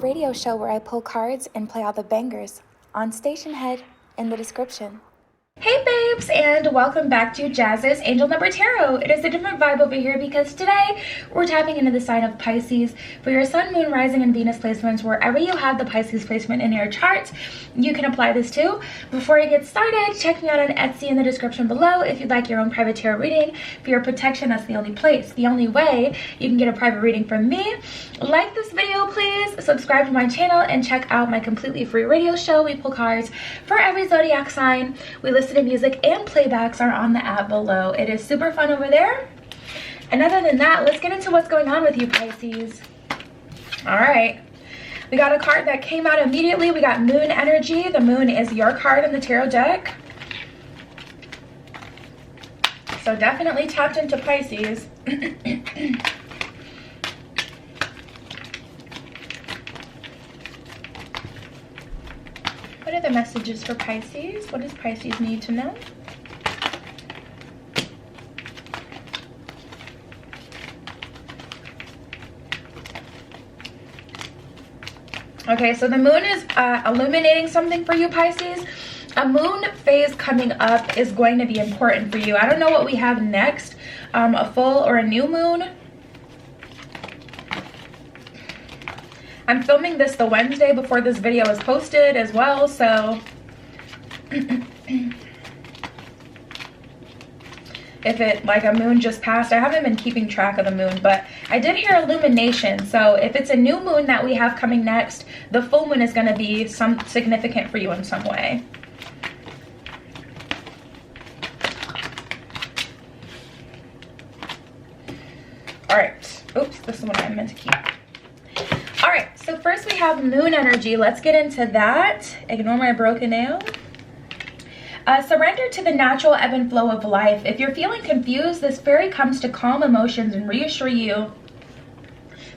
radio show where I pull cards and play all the bangers on Station Head in the description. Hey babes, and welcome back to Jazz's Angel Number Tarot. It is a different vibe over here because today we're tapping into the sign of Pisces. For your Sun, Moon, Rising, and Venus placements, wherever you have the Pisces placement in your chart, you can apply this too. Before you get started, check me out on Etsy in the description below if you'd like your own private tarot reading. For your protection, that's the only place, the only way you can get a private reading from me. Like this video, please, subscribe to my channel, and check out my completely free radio show. We pull cards for every zodiac sign. We listen to music, and playbacks are on the app below. It is super fun over there. And other than that, let's get into what's going on with you, Pisces. All right, we got a card that came out immediately. We got moon energy. The moon is your card in the tarot deck, so definitely tapped into Pisces. What are the messages for Pisces? What does Pisces need to know? Okay, so the moon is illuminating something for you, Pisces. A moon phase coming up is going to be important for you. I don't know what we have next, a full or a new moon. I'm filming this the Wednesday before this video is posted as well, so if it, like a moon just passed, I haven't been keeping track of the moon, but I did hear illumination. So if it's a new moon that we have coming next, the full moon is going to be some significant for you in some way. All right. Oops, this is what I meant to keep. All right, so first we have moon energy. Let's get into that. Ignore my broken nail. Surrender to the natural ebb and flow of life. If you're feeling confused, this fairy comes to calm emotions and reassure you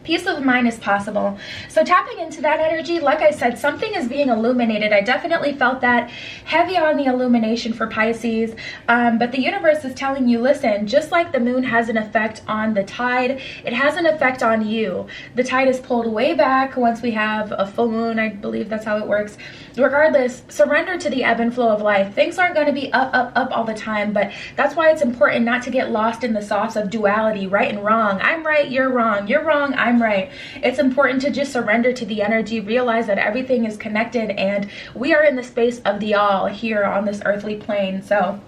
peace of mind is possible. So tapping into that energy, like I said, something is being illuminated. I definitely felt that heavy on the illumination for Pisces, but the universe is telling you, listen, just like the moon has an effect on the tide, it has an effect on you. The tide is pulled way back once we have a full moon. I believe that's how it works. Regardless, surrender to the ebb and flow of life. Things aren't going to be up, up, up all the time, but that's why it's important not to get lost in the sauce of duality, right and wrong. I'm right, you're wrong, I'm right. It's important to just surrender to the energy, realize that everything is connected, and we are in the space of the all here on this earthly plane. So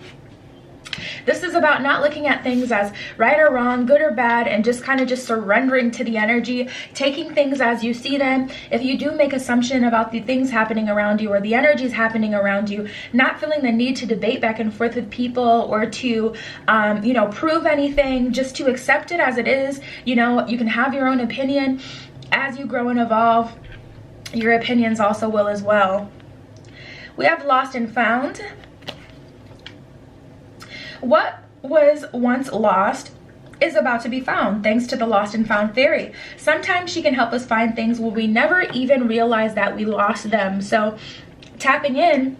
this is about not looking at things as right or wrong, good or bad, and just kind of just surrendering to the energy, taking things as you see them. If you do make assumption about the things happening around you or the energies happening around you, not feeling the need to debate back and forth with people or to, you know, prove anything, just to accept it as it is. You know, you can have your own opinion. As you grow and evolve, your opinions also will as well. We have lost and found. What was once lost is about to be found, thanks to the lost and found fairy. Sometimes she can help us find things where we never even realize that we lost them. So tapping in,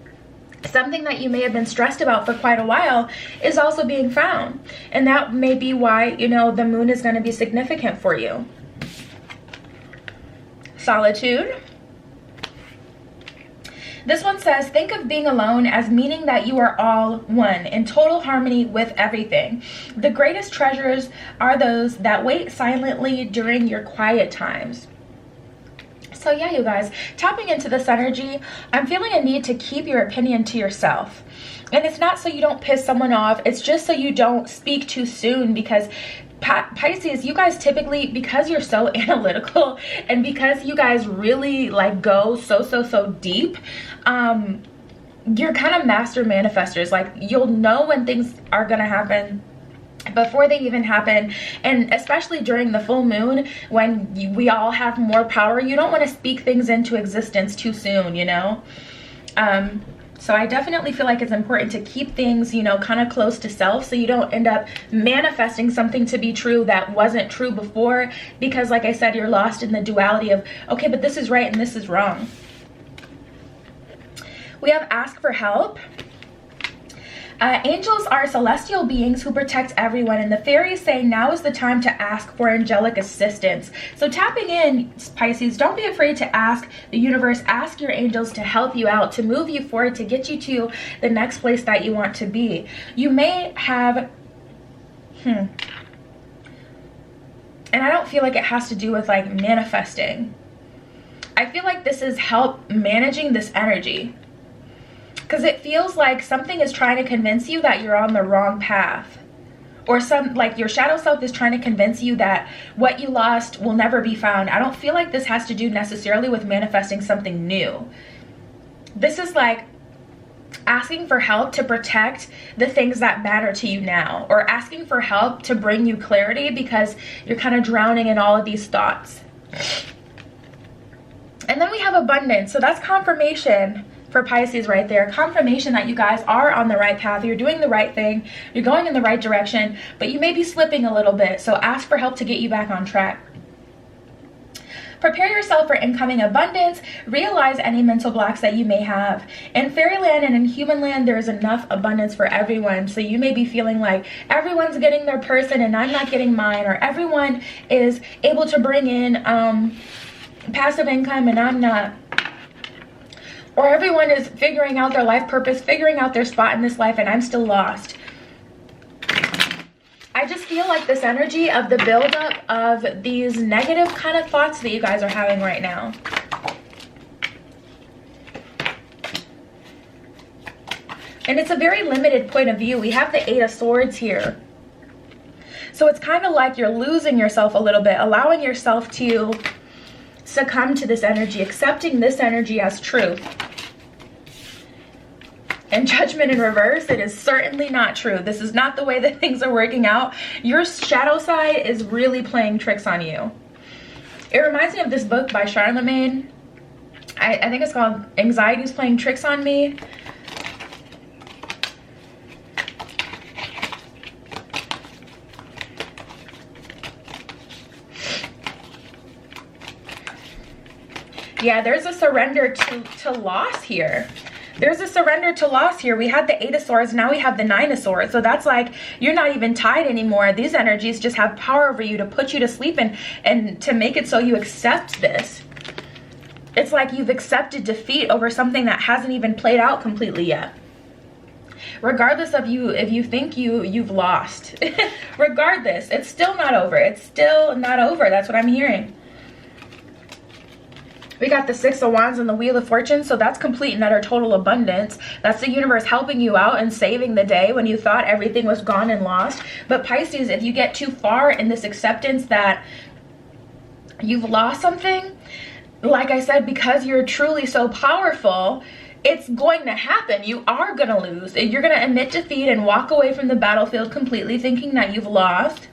something that you may have been stressed about for quite a while is also being found. And that may be why, you know, the moon is going to be significant for you. Solitude. This one says, think of being alone as meaning that you are all one, in total harmony with everything. The greatest treasures are those that wait silently during your quiet times. So yeah, you guys, tapping into this energy, I'm feeling a need to keep your opinion to yourself. And it's not so you don't piss someone off, it's just so you don't speak too soon, because Pisces, you guys typically, because you're so analytical and because you guys really like go so deep, you're kind of master manifestors. Like, you'll know when things are gonna happen before they even happen, and especially during the full moon when we all have more power, you don't want to speak things into existence too soon, you know. So I definitely feel like it's important to keep things, you know, kind of close to self, so you don't end up manifesting something to be true that wasn't true before, because like I said, you're lost in the duality of, okay, but this is right and this is wrong. We have ask for help. Angels are celestial beings who protect everyone, and the fairies say now is the time to ask for angelic assistance. So tapping in, Pisces, don't be afraid to ask the universe, ask your angels to help you out, to move you forward, to get you to the next place that you want to be. You may have, and I don't feel like it has to do with like manifesting. I feel like this is help managing this energy. Because it feels like something is trying to convince you that you're on the wrong path. Or like your shadow self is trying to convince you that what you lost will never be found. I don't feel like this has to do necessarily with manifesting something new. This is like asking for help to protect the things that matter to you now. Or asking for help to bring you clarity because you're kind of drowning in all of these thoughts. And then we have abundance. So that's confirmation for Pisces right there. Confirmation that you guys are on the right path. You're doing the right thing. You're going in the right direction, but you may be slipping a little bit. So ask for help to get you back on track. Prepare yourself for incoming abundance. Realize any mental blocks that you may have. In fairyland and in human land, there is enough abundance for everyone. So you may be feeling like everyone's getting their person and I'm not getting mine, or everyone is able to bring in passive income and I'm not. Or everyone is figuring out their life purpose, figuring out their spot in this life, and I'm still lost. I just feel like this energy of the buildup of these negative kind of thoughts that you guys are having right now. And it's a very limited point of view. We have the Eight of Swords here. So it's kind of like you're losing yourself a little bit, allowing yourself to succumb to this energy, accepting this energy as truth. And judgment in reverse, it is certainly not true. This is not the way that things are working out. Your shadow side is really playing tricks on you. It reminds me of this book by Charlemagne. I think it's called Anxiety's Playing Tricks on Me. Yeah, there's a surrender to loss here. There's a surrender to loss here. We had the Eight of Swords, now we have the Nine of Swords. So that's like you're not even tied anymore. These energies just have power over you to put you to sleep and to make it so you accept this. It's like you've accepted defeat over something that hasn't even played out completely yet. Regardless of you, if you think you've lost. Regardless, it's still not over. It's still not over. That's what I'm hearing. We got the Six of Wands and the Wheel of Fortune, so that's complete and utter total abundance. That's the universe helping you out and saving the day when you thought everything was gone and lost. But Pisces, if you get too far in this acceptance that you've lost something, like I said, because you're truly so powerful, it's going to happen. You are going to lose. You're going to admit defeat and walk away from the battlefield completely thinking that you've lost.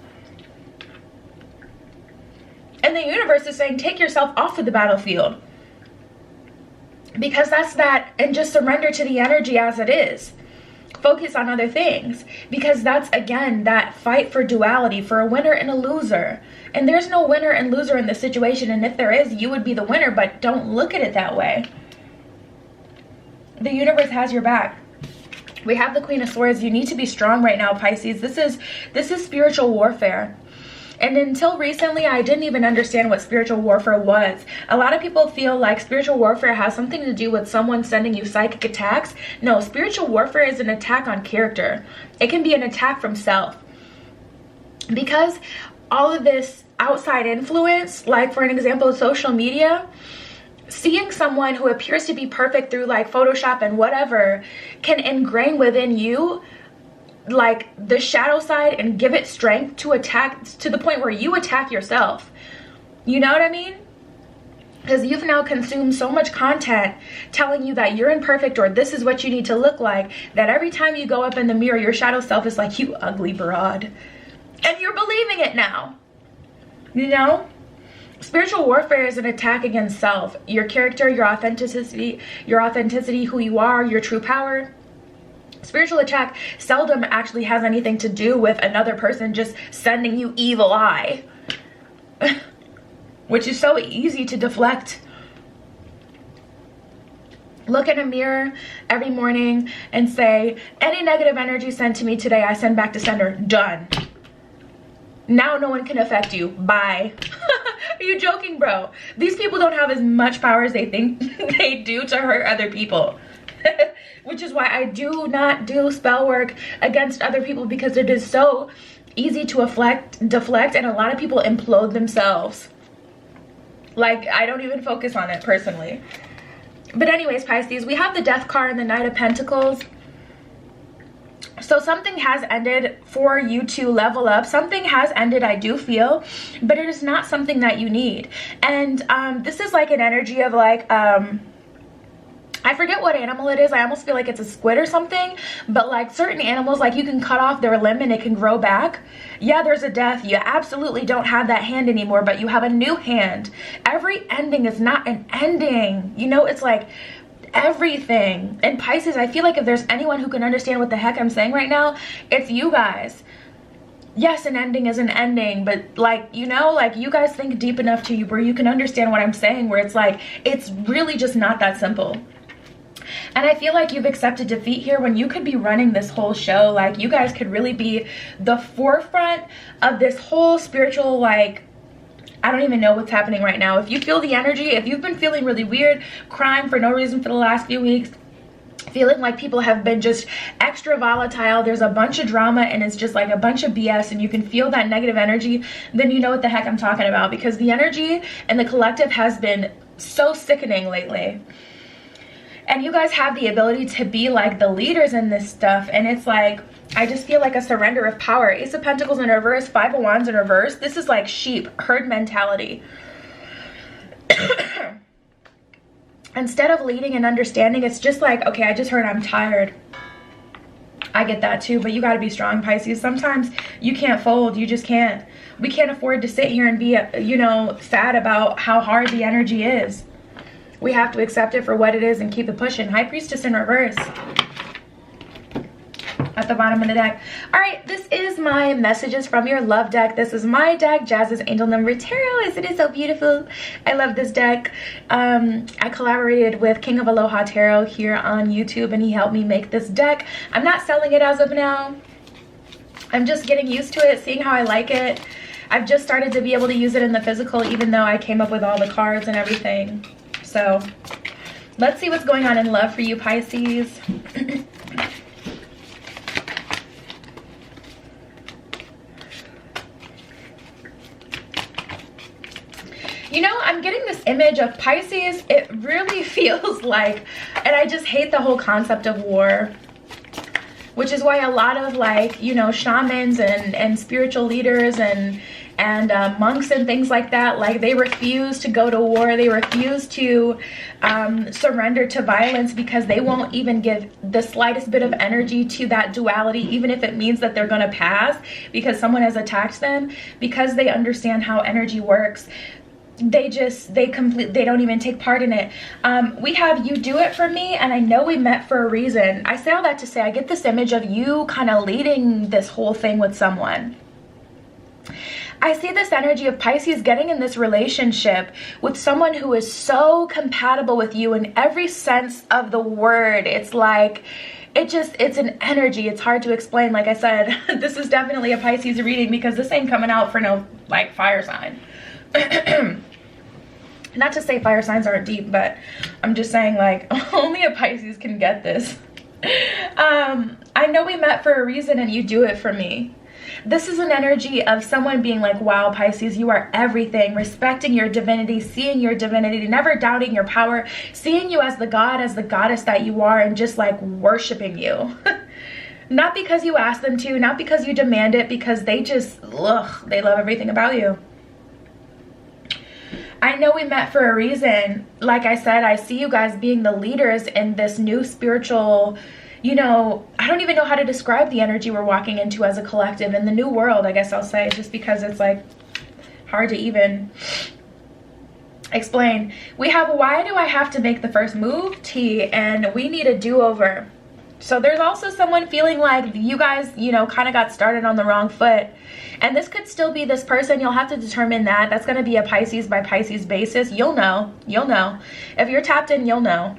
And the universe is saying, take yourself off of the battlefield. Because that's that, and just surrender to the energy as it is. Focus on other things. Because that's, again, that fight for duality, for a winner and a loser. And there's no winner and loser in this situation. And if there is, you would be the winner, but don't look at it that way. The universe has your back. We have the Queen of Swords. You need to be strong right now, Pisces. This is spiritual warfare. And until recently, I didn't even understand what spiritual warfare was. A lot of people feel like spiritual warfare has something to do with someone sending you psychic attacks. No, spiritual warfare is an attack on character. It can be an attack from self. Because all of this outside influence, like for an example, social media, seeing someone who appears to be perfect through like Photoshop and whatever can ingrain within you like the shadow side and give it strength to attack to the point where you attack yourself. You know what I mean? Because you've now consumed so much content telling you that you're imperfect or this is what you need to look like, that every time you go up in the mirror, your shadow self is like, you ugly broad. And you're believing it now. You know? Spiritual warfare is an attack against self. Your character, your authenticity, who you are, your true power. Spiritual attack seldom actually has anything to do with another person just sending you evil eye. Which is so easy to deflect. Look in a mirror every morning and say, any negative energy sent to me today, I send back to sender. Done. Now no one can affect you. Bye. Are you joking, bro? These people don't have as much power as they think they do to hurt other people. Which is why I do not do spell work against other people, because it is so easy to deflect, and a lot of people implode themselves. Like, I don't even focus on it personally. But anyways, Pisces, we have the Death card and the Knight of Pentacles. So something has ended for you to level up. Something has ended, I do feel, but it is not something that you need. And this is like an energy of like, I forget what animal it is. I almost feel like it's a squid or something. But like certain animals, like you can cut off their limb and it can grow back. Yeah, there's a death. You absolutely don't have that hand anymore, but you have a new hand. Every ending is not an ending. You know, it's like everything. And Pisces, I feel like if there's anyone who can understand what the heck I'm saying right now, it's you guys. Yes, an ending is an ending, but like, you know, like you guys think deep enough to you where you can understand what I'm saying, where it's like, it's really just not that simple. And I feel like you've accepted defeat here when you could be running this whole show. Like, you guys could really be the forefront of this whole spiritual, like, I don't even know what's happening right now. If you feel the energy, if you've been feeling really weird, crying for no reason for the last few weeks, feeling like people have been just extra volatile, there's a bunch of drama and it's just like a bunch of BS, and you can feel that negative energy, then you know what the heck I'm talking about, because the energy and the collective has been so sickening lately. And you guys have the ability to be like the leaders in this stuff. And it's like, I just feel like a surrender of power. Ace of Pentacles in reverse, Five of Wands in reverse. This is like sheep, herd mentality. Instead of leading and understanding, it's just like, okay, I just heard I'm tired. I get that too, but you got to be strong, Pisces. Sometimes you can't fold. You just can't. We can't afford to sit here and be, you know, sad about how hard the energy is. We have to accept it for what it is and keep it pushing. High Priestess in reverse at the bottom of the deck. All right, this is my messages from your love deck. This is my deck, Jazz's Angel Number Tarot. Isn't it so beautiful? I love this deck. I collaborated with King of Aloha Tarot here on YouTube, and he helped me make this deck. I'm not selling it as of now. I'm just getting used to it, seeing how I like it. I've just started to be able to use it in the physical, even though I came up with all the cards and everything. So let's see what's going on in love for you, Pisces. You know, I'm getting this image of Pisces. It really feels like, and I just hate the whole concept of war, which is why a lot of, like, you know, shamans and spiritual leaders and monks and things like that, like, they refuse to go to war. They refuse to surrender to violence, because they won't even give the slightest bit of energy to that duality, even if it means that they're gonna pass because someone has attacked them, because they understand how energy works. They don't even take part in it. We have You Do It For Me, and I know we met for a reason. I say all that to say, I get this image of you kind of leading this whole thing with someone. I see this energy of Pisces getting in this relationship with someone who is so compatible with you in every sense of the word. It's like, it's an energy. It's hard to explain. Like I said, this is definitely a Pisces reading, because this ain't coming out for no, like, fire sign. Not to say fire signs aren't deep, but I'm just saying, like, only a Pisces can get this. I know we met for a reason, and you do it for me. This is an energy of someone being like, wow, Pisces, you are everything, respecting your divinity, seeing your divinity, never doubting your power, seeing you as the god, as the goddess that you are, and just like worshiping you. Not because you ask them to, not because you demand it, because they just, they love everything about you. I know we met for a reason. Like I said, I see you guys being the leaders in this new spiritual, you know, I don't even know how to describe the energy we're walking into as a collective in the new world, I guess I'll say, just because it's like hard to even explain. We have Why Do I Have to Make the First Move? T, and we need a do-over. So there's also someone feeling like you guys, you know, kind of got started on the wrong foot. And this could still be this person. You'll have to determine that. That's going to be a Pisces by Pisces basis. You'll know. You'll know. If you're tapped in, you'll know.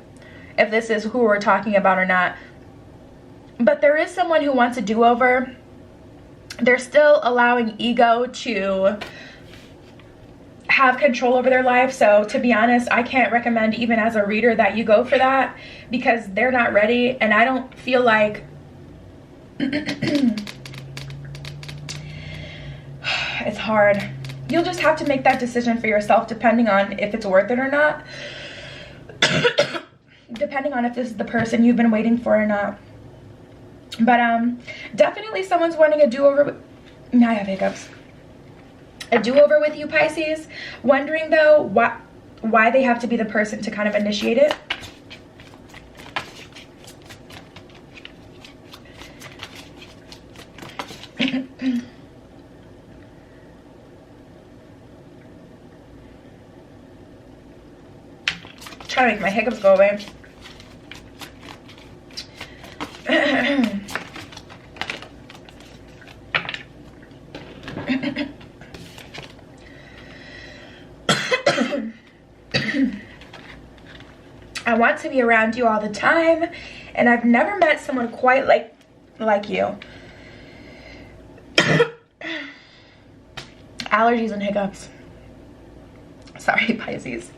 if this is who we're talking about or not. But there is someone who wants a do-over. They're still allowing ego to have control over their life. So to be honest, I can't recommend, even as a reader, that you go for that, because they're not ready. And I don't feel like it's hard. You'll just have to make that decision for yourself, depending on if it's worth it or not. Depending on if this is the person you've been waiting for or not. But definitely someone's wanting a do-over. I have hiccups. A do-over with you, Pisces. Wondering though why they have to be the person to kind of initiate it. Trying to make my hiccups go away. I want to be around you all the time, and I've never met someone quite like you. Allergies and hiccups. Sorry, Pisces.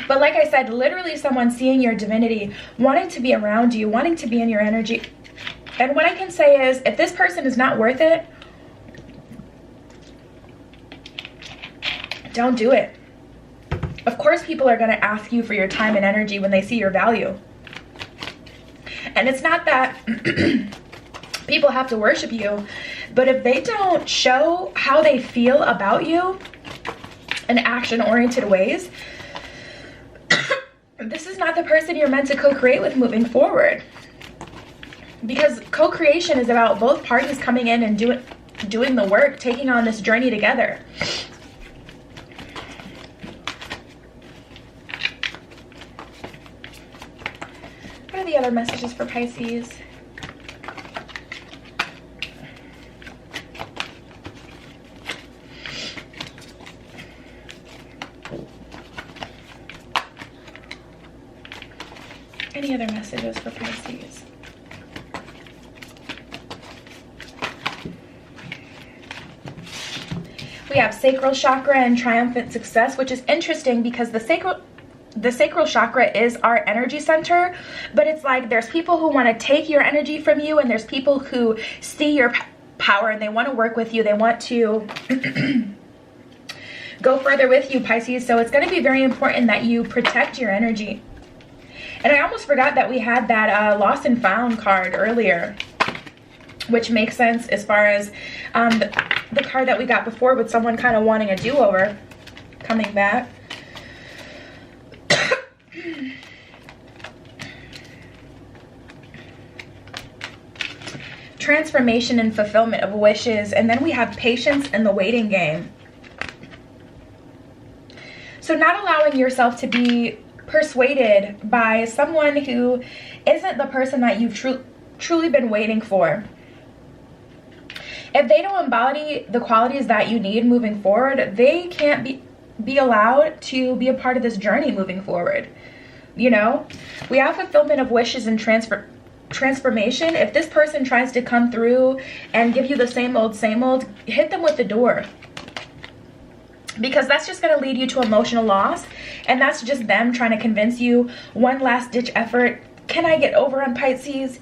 But like I said, literally someone seeing your divinity, wanting to be around you, wanting to be in your energy. And what I can say is, if this person is not worth it, don't do it. Of course, people are going to ask you for your time and energy when they see your value. And it's not that people have to worship you, but if they don't show how they feel about you in action-oriented ways, this is not the person you're meant to co-create with moving forward. Because co-creation is about both parties coming in and doing the work, taking on this journey together. What are the other messages for Pisces? Any other messages for Pisces? We have sacral chakra and triumphant success, which is interesting because the sacral chakra is our energy center, but it's like there's people who want to take your energy from you, and there's people who see your power and they want to work with you. They want to go further with you, Pisces. So it's going to be very important that you protect your energy. And I almost forgot that we had that lost and found card earlier, which makes sense as far as the card that we got before with someone kind of wanting a do-over coming back. Transformation and fulfillment of wishes. And then we have patience and the waiting game. So not allowing yourself to be persuaded by someone who isn't the person that you've truly been waiting for. If they don't embody the qualities that you need moving forward, they can't be allowed to be a part of this journey moving forward. You know, we have fulfillment of wishes and transformation. If this person tries to come through and give you the same old, hit them with the door. Because that's just going to lead you to emotional loss. And that's just them trying to convince you, one last ditch effort. Can I get over on Pisces?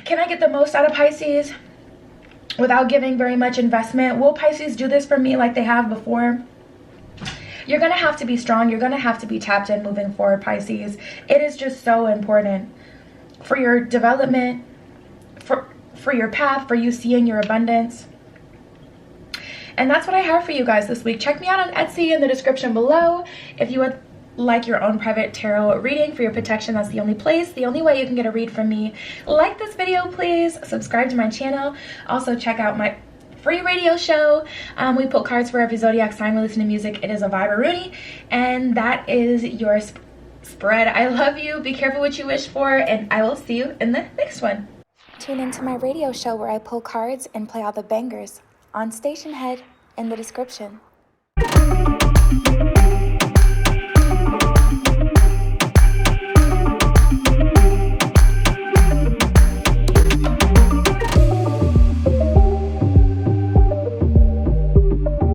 Can I get the most out of Pisces without giving very much investment? Will Pisces do this for me like they have before? You're going to have to be strong. You're going to have to be tapped in moving forward, Pisces. It is just so important for your development, for your path, for you seeing your abundance. And that's what I have for you guys this week. Check me out on Etsy in the description below. If you would like your own private tarot reading for your protection, that's the only place, the only way you can get a read from me. Like this video, please. Subscribe to my channel. Also, check out my free radio show. We pull cards for every zodiac sign. We listen to music. It is a vibe-a-rooney. And that is your spread. I love you. Be careful what you wish for. And I will see you in the next one. Tune into my radio show where I pull cards and play all the bangers on Station Head in the description.